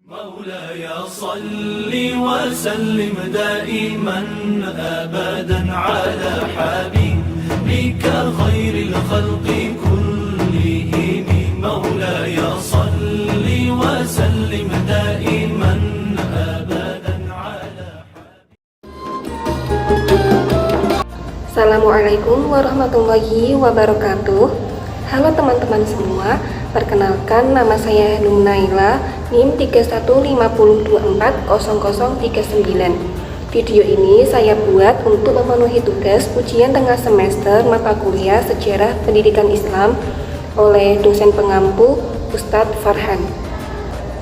مولاي صل وسلم دائما أبدا على حبيبك خير الخلق كلهم مولاي صل وسلم دائما أبدا على Assalamualaikum warahmatullahi wabarakatuh. Halo teman-teman semua, perkenalkan nama saya Num Naila, NIM 3150240039. Video ini saya buat untuk memenuhi tugas ujian tengah semester mata kuliah Sejarah Pendidikan Islam oleh dosen pengampu Ustadz Farhan.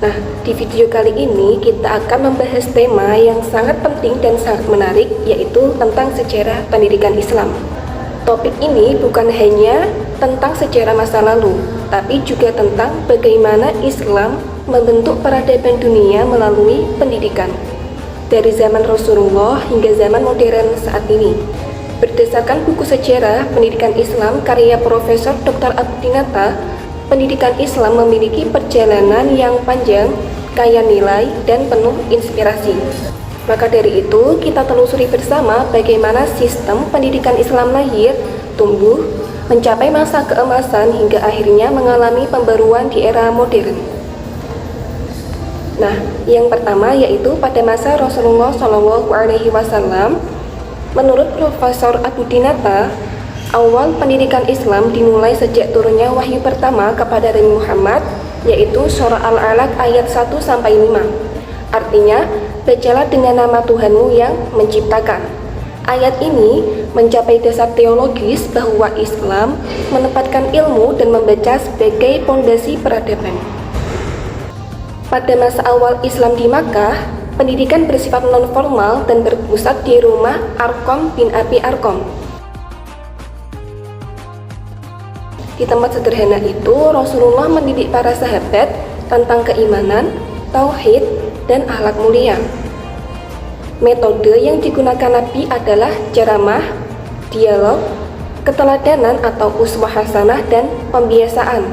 Nah, di video kali ini kita akan membahas tema yang sangat penting dan sangat menarik, yaitu tentang sejarah pendidikan Islam. Topik ini bukan hanya tentang sejarah masa lalu, tapi juga tentang bagaimana Islam membentuk peradaban dunia melalui pendidikan, dari zaman Rasulullah hingga zaman modern saat ini. Berdasarkan buku sejarah pendidikan Islam karya Profesor Dr. Abdinata, pendidikan Islam memiliki perjalanan yang panjang, kaya nilai, dan penuh inspirasi. Maka dari itu, kita telusuri bersama bagaimana sistem pendidikan Islam lahir, tumbuh, mencapai masa keemasan hingga akhirnya mengalami pembaruan di era modern. Nah, yang pertama yaitu pada masa Rasulullah SAW. Menurut Profesor Abdinata, awal pendidikan Islam dimulai sejak turunnya wahyu pertama kepada Nabi Muhammad, yaitu surah Al-Alaq ayat 1-5. Artinya, bacalah dengan nama Tuhanmu yang menciptakan. Ayat ini mencapai dasar teologis bahwa Islam menempatkan ilmu dan membaca sebagai pondasi peradaban. Pada masa awal Islam di Makkah, pendidikan bersifat non-formal dan berpusat di rumah Arqam bin Abi Arqam. Di tempat sederhana itu, Rasulullah mendidik para sahabat tentang keimanan, tauhid, dan akhlak mulia. Metode yang digunakan Nabi adalah ceramah, dialog, keteladanan atau uswah hasanah, dan pembiasaan.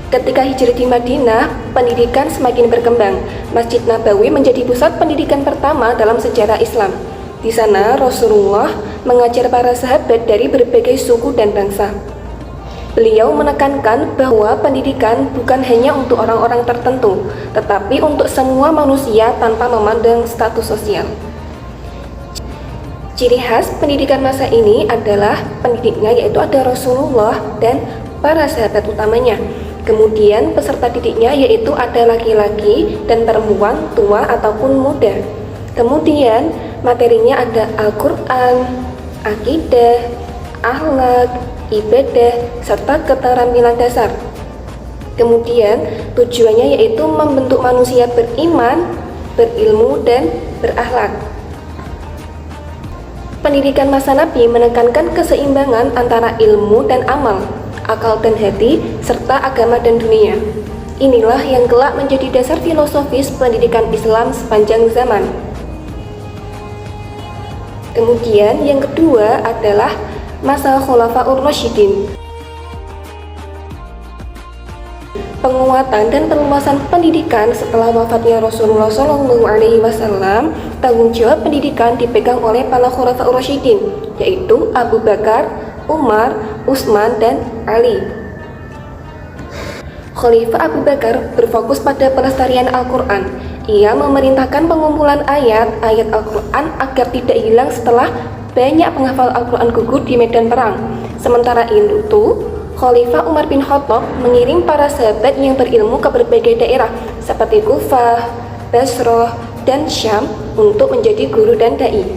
Ketika hijrah di Madinah, pendidikan semakin berkembang. Masjid Nabawi menjadi pusat pendidikan pertama dalam sejarah Islam. Di sana, Rasulullah mengajar para sahabat dari berbagai suku dan bangsa. Beliau menekankan bahwa pendidikan bukan hanya untuk orang-orang tertentu, tetapi untuk semua manusia tanpa memandang status sosial. Ciri khas pendidikan masa ini adalah pendidiknya yaitu ada Rasulullah dan para sahabat utamanya. Kemudian peserta didiknya yaitu ada laki-laki dan perempuan, tua ataupun muda. Kemudian materinya ada Al-Quran, akidah, akhlak, ibadah, serta keterampilan dasar. Kemudian tujuannya yaitu membentuk manusia beriman, berilmu, dan berakhlak. Pendidikan masa Nabi menekankan keseimbangan antara ilmu dan amal, akal dan hati, serta agama dan dunia. Inilah yang kelak menjadi dasar filosofis pendidikan Islam sepanjang zaman. Kemudian yang kedua adalah masa Khulafaur Rasyidin. Penguatan dan perluasan pendidikan setelah wafatnya Rasulullah SAW, tanggung jawab pendidikan dipegang oleh para Khulafaur Rasyidin, yaitu Abu Bakar, Umar, Utsman, dan Ali. Khalifah Abu Bakar berfokus pada pelestarian Al-Quran. Ia memerintahkan pengumpulan ayat-ayat Al-Quran agar tidak hilang setelah banyak penghafal Al-Quran gugur di medan perang. Sementara itu, Khalifah Umar bin Khattab mengirim para sahabat yang berilmu ke berbagai daerah seperti Kufah, Basrah, dan Syam untuk menjadi guru dan dai.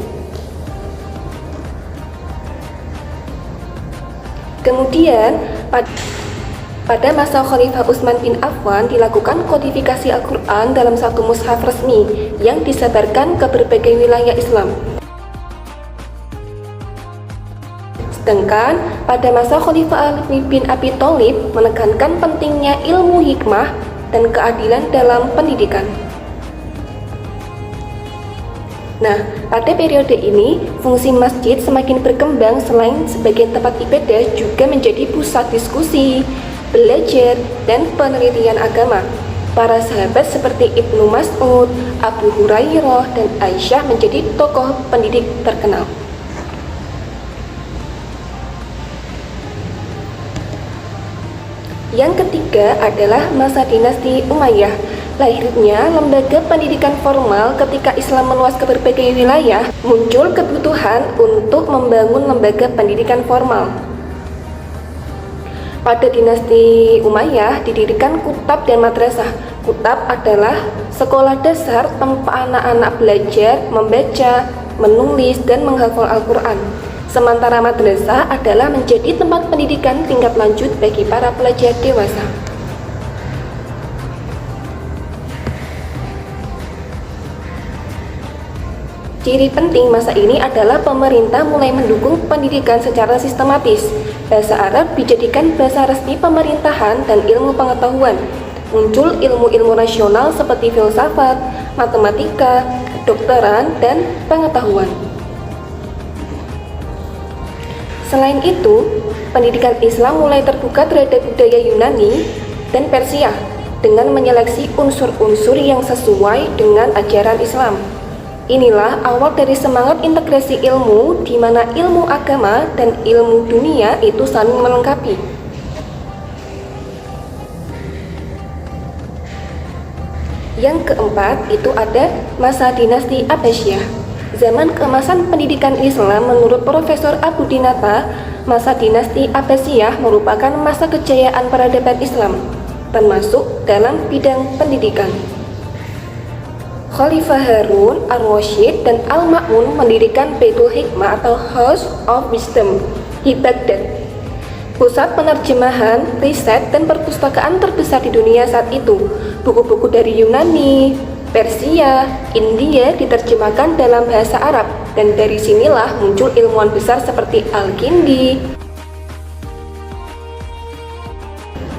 Kemudian, pada masa Khalifah Utsman bin Affan dilakukan kodifikasi Al-Quran dalam satu mushaf resmi yang disebarkan ke berbagai wilayah Islam. Sedangkan pada masa Khalifah Ali bin Abi Thalib menekankan pentingnya ilmu hikmah dan keadilan dalam pendidikan. Nah, pada periode ini, fungsi masjid semakin berkembang. Selain sebagai tempat ibadah, juga menjadi pusat diskusi, belajar, dan penelitian agama. Para sahabat seperti Ibnu Mas'ud, Abu Hurairah, dan Aisyah menjadi tokoh pendidik terkenal. Yang ketiga adalah masa dinasti Umayyah. Lahirnya lembaga pendidikan formal ketika Islam meluas ke berbagai wilayah, muncul kebutuhan untuk membangun lembaga pendidikan formal. Pada dinasti Umayyah didirikan kutab dan madrasah. Kutab adalah sekolah dasar tempat anak-anak belajar membaca, menulis, dan menghafal Al-Quran. Sementara madrasah adalah menjadi tempat pendidikan tingkat lanjut bagi para pelajar dewasa. Ciri penting masa ini adalah pemerintah mulai mendukung pendidikan secara sistematis. Bahasa Arab dijadikan bahasa resmi pemerintahan dan ilmu pengetahuan. Muncul ilmu-ilmu nasional seperti filsafat, matematika, kedokteran, dan pengetahuan. Selain itu, pendidikan Islam mulai terbuka terhadap budaya Yunani dan Persia dengan menyeleksi unsur-unsur yang sesuai dengan ajaran Islam. Inilah awal dari semangat integrasi ilmu, di mana ilmu agama dan ilmu dunia itu saling melengkapi. Yang keempat itu ada masa dinasti Abbasiyah. Zaman keemasan pendidikan Islam menurut Profesor Abu Dinata, masa dinasti Abbasiyah merupakan masa kejayaan peradaban Islam, termasuk dalam bidang pendidikan. Khalifah Harun Ar-Rasyid dan Al-Ma'mun mendirikan Baitul Hikmah atau House of Wisdom di Baghdad, pusat penerjemahan, riset, dan perpustakaan terbesar di dunia saat itu. Buku-buku dari Yunani, Persia, India diterjemahkan dalam bahasa Arab, dan dari sinilah muncul ilmuwan besar seperti Al-Kindi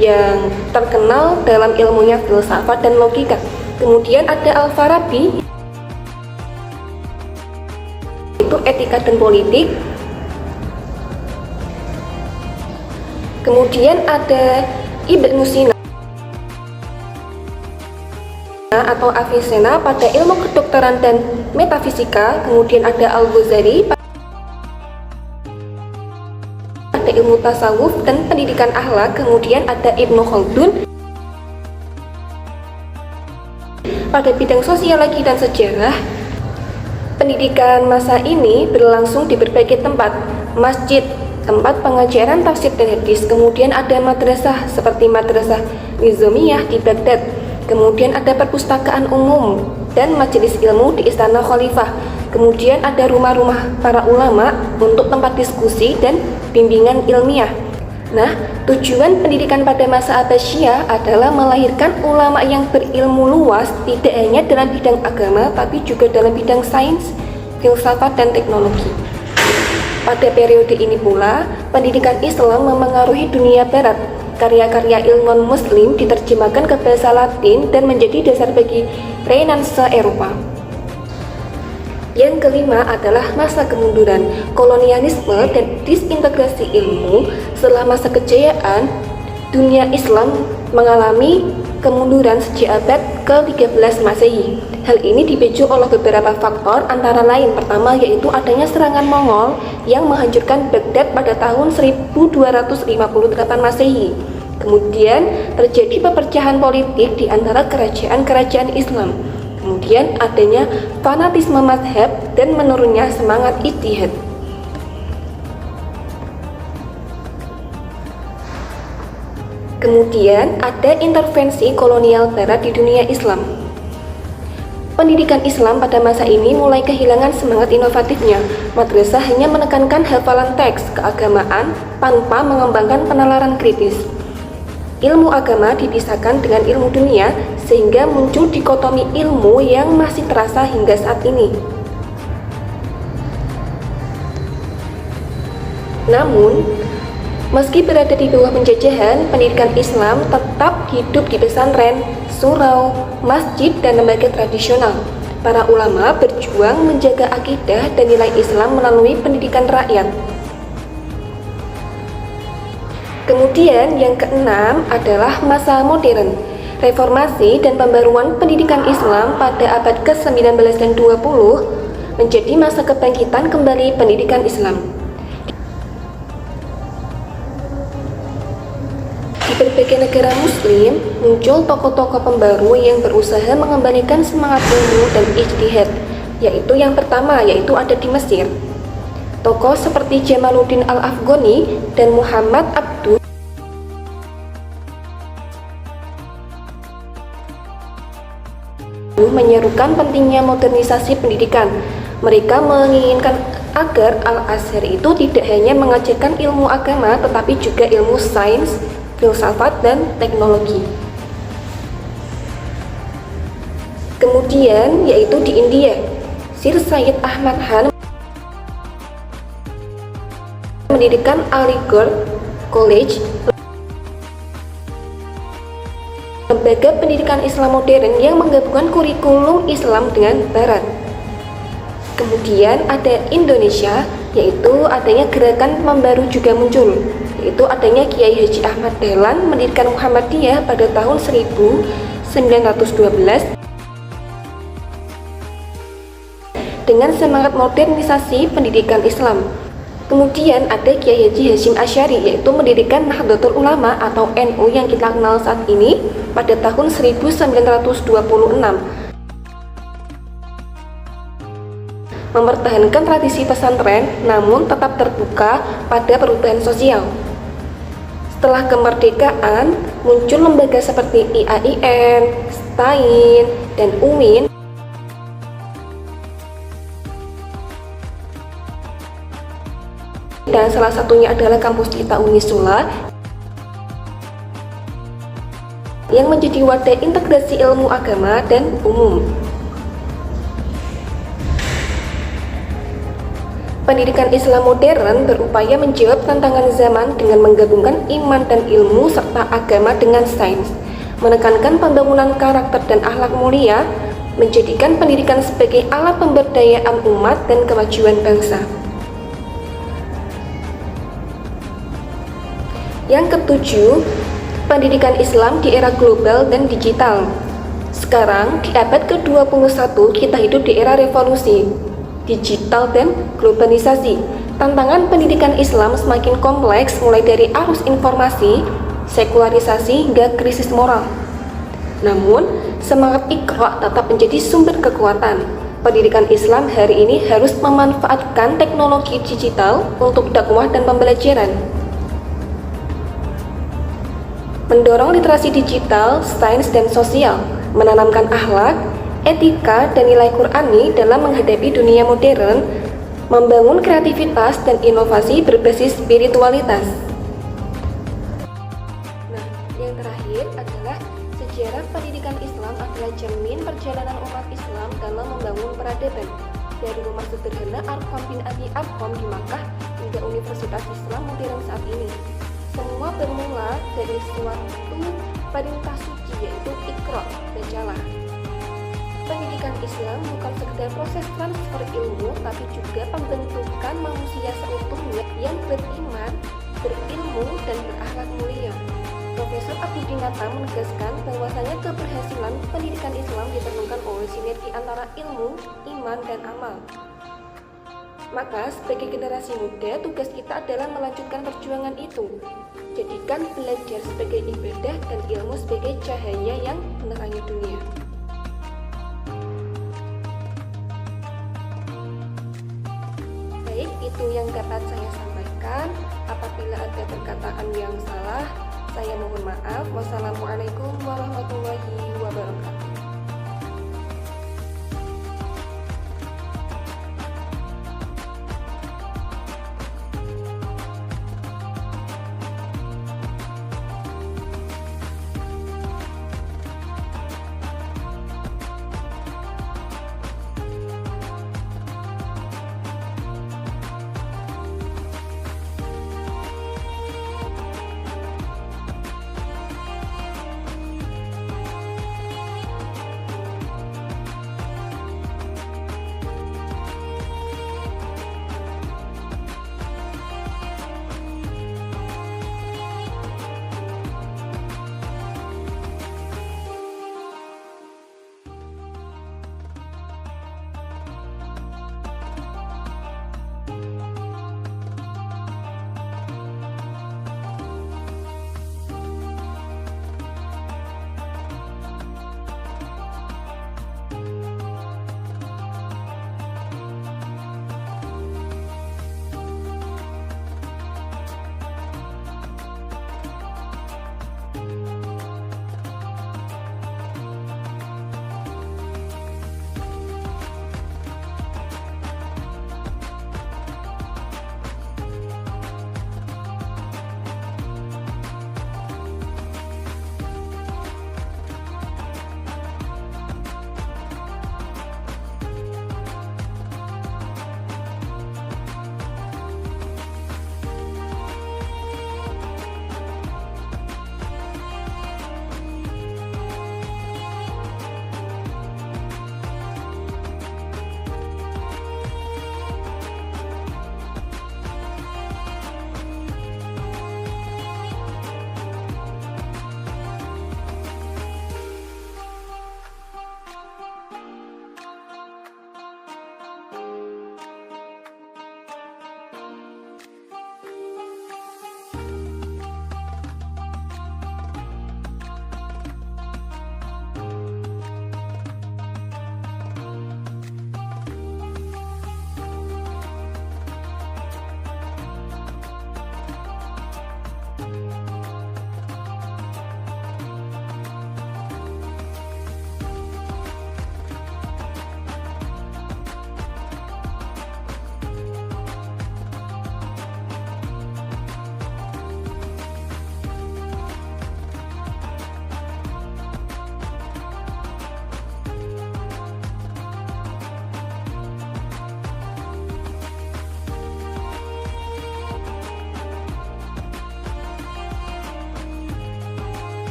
yang terkenal dalam ilmunya filsafat dan logika. Kemudian ada Al-Farabi, itu etika dan politik. Kemudian ada Ibnu Sina atau Avicenna pada ilmu kedokteran dan metafisika. Kemudian ada Al-Ghazali pada ilmu tasawuf dan pendidikan akhlak. Kemudian ada Ibnu Khaldun pada bidang sosiologi dan sejarah. Pendidikan masa ini berlangsung di berbagai tempat: masjid, tempat pengajaran tafsir dan hadis. Kemudian ada madrasah seperti Madrasah Nizamiyah di Baghdad. Kemudian ada perpustakaan umum dan majelis ilmu di Istana Khalifah. Kemudian ada rumah-rumah para ulama untuk tempat diskusi dan bimbingan ilmiah. Nah, tujuan pendidikan pada masa Abbasiyah adalah melahirkan ulama yang berilmu luas, tidak hanya dalam bidang agama, tapi juga dalam bidang sains, filsafat, dan teknologi. Pada periode ini pula, pendidikan Islam memengaruhi dunia barat. Karya-karya ilmuwan muslim diterjemahkan ke bahasa Latin dan menjadi dasar bagi Renaissance Eropa. Yang kelima adalah masa kemunduran, kolonialisme, dan disintegrasi ilmu. Setelah masa kejayaan, dunia Islam mengalami kemunduran sejak abad ke-13 Masehi. Hal ini dipicu oleh beberapa faktor, antara lain pertama yaitu adanya serangan Mongol yang menghancurkan Baghdad pada tahun 1258 Masehi. Kemudian terjadi pepecahan politik di antara kerajaan-kerajaan Islam. Kemudian adanya fanatisme mazhab dan menurunnya semangat ijtihad. Kemudian ada intervensi kolonial barat di dunia Islam. Pendidikan Islam pada masa ini mulai kehilangan semangat inovatifnya. Madrasah hanya menekankan hafalan teks keagamaan tanpa mengembangkan penalaran kritis. Ilmu agama dipisahkan dengan ilmu dunia sehingga muncul dikotomi ilmu yang masih terasa hingga saat ini. Namun, meski berada di bawah penjajahan, pendidikan Islam tetap hidup di pesantren, surau, masjid, dan lembaga tradisional. Para ulama berjuang menjaga akidah dan nilai Islam melalui pendidikan rakyat. Kemudian yang keenam adalah masa modern. Reformasi dan pembaruan pendidikan Islam pada abad ke-19 dan 20 menjadi masa kebangkitan kembali pendidikan Islam. Di berbagai negara muslim, muncul tokoh-tokoh pembaru yang berusaha mengembalikan semangat ilmu dan ijtihad, yaitu yang pertama ada di Mesir. Tokoh seperti Jamaluddin Al-Afghani dan Muhammad Abduh menyerukan pentingnya modernisasi pendidikan. Mereka menginginkan agar Al-Azhar itu tidak hanya mengajarkan ilmu agama tetapi juga ilmu sains, filsafat, dan teknologi. Kemudian yaitu di India, Sir Syed Ahmad Khan mendirikan Aligarh College, lembaga pendidikan Islam modern yang menggabungkan kurikulum Islam dengan Barat. Kemudian ada Indonesia, yaitu adanya gerakan pembaru juga muncul, yaitu adanya Kiai Haji Ahmad Dahlan mendirikan Muhammadiyah pada tahun 1912 dengan semangat modernisasi pendidikan Islam. Kemudian ada Kiai Haji Hasyim Asy'ari, yaitu mendirikan Nahdlatul Ulama atau NU yang kita kenal saat ini pada tahun 1926, mempertahankan tradisi pesantren namun tetap terbuka pada perubahan sosial. Setelah kemerdekaan, muncul lembaga seperti IAIN, STAIN, dan UIN dan salah satunya adalah kampus kita Unisula yang menjadi wadah integrasi ilmu agama dan umum. Pendidikan Islam modern berupaya menjawab tantangan zaman dengan menggabungkan iman dan ilmu serta agama dengan sains, menekankan pembangunan karakter dan akhlak mulia, menjadikan pendidikan sebagai alat pemberdayaan umat dan kemajuan bangsa. Yang ketujuh, pendidikan Islam di era global dan digital. Sekarang, di abad ke-21, kita hidup di era revolusi digital dan globalisasi. Tantangan pendidikan Islam semakin kompleks, mulai dari arus informasi, sekularisasi, hingga krisis moral. Namun, semangat Iqra tetap menjadi sumber kekuatan. Pendidikan Islam hari ini harus memanfaatkan teknologi digital untuk dakwah dan pembelajaran. Mendorong literasi digital, sains, dan sosial, menanamkan akhlak, etika, dan nilai Qur'ani dalam menghadapi dunia modern, membangun kreativitas dan inovasi berbasis spiritualitas. Nah, yang terakhir adalah sejarah pendidikan Islam adalah cermin perjalanan umat Islam dalam membangun peradaban, dari rumah sederhana Arqam bin Abi Arqam di Makkah hingga Universitas Islam modern saat ini. Semua bermula dari suatu perintah suci, yaitu Iqra, bacalah. Pendidikan Islam bukan sekedar proses transfer ilmu, tapi juga pembentukan manusia seutuhnya yang beriman, berilmu, dan berakhlak mulia. Profesor Abdul Dinata menegaskan bahwasanya keberhasilan pendidikan Islam ditentukan oleh sinergi antara ilmu, iman, dan amal. Maka sebagai generasi muda, tugas kita adalah melanjutkan perjuangan itu. Jadikan belajar sebagai ibadah dan ilmu sebagai cahaya yang menerangi dunia. Baik, itu yang dapat saya sampaikan. Apabila ada perkataan yang salah, saya mohon maaf. Wassalamualaikum warahmatullahi wabarakatuh.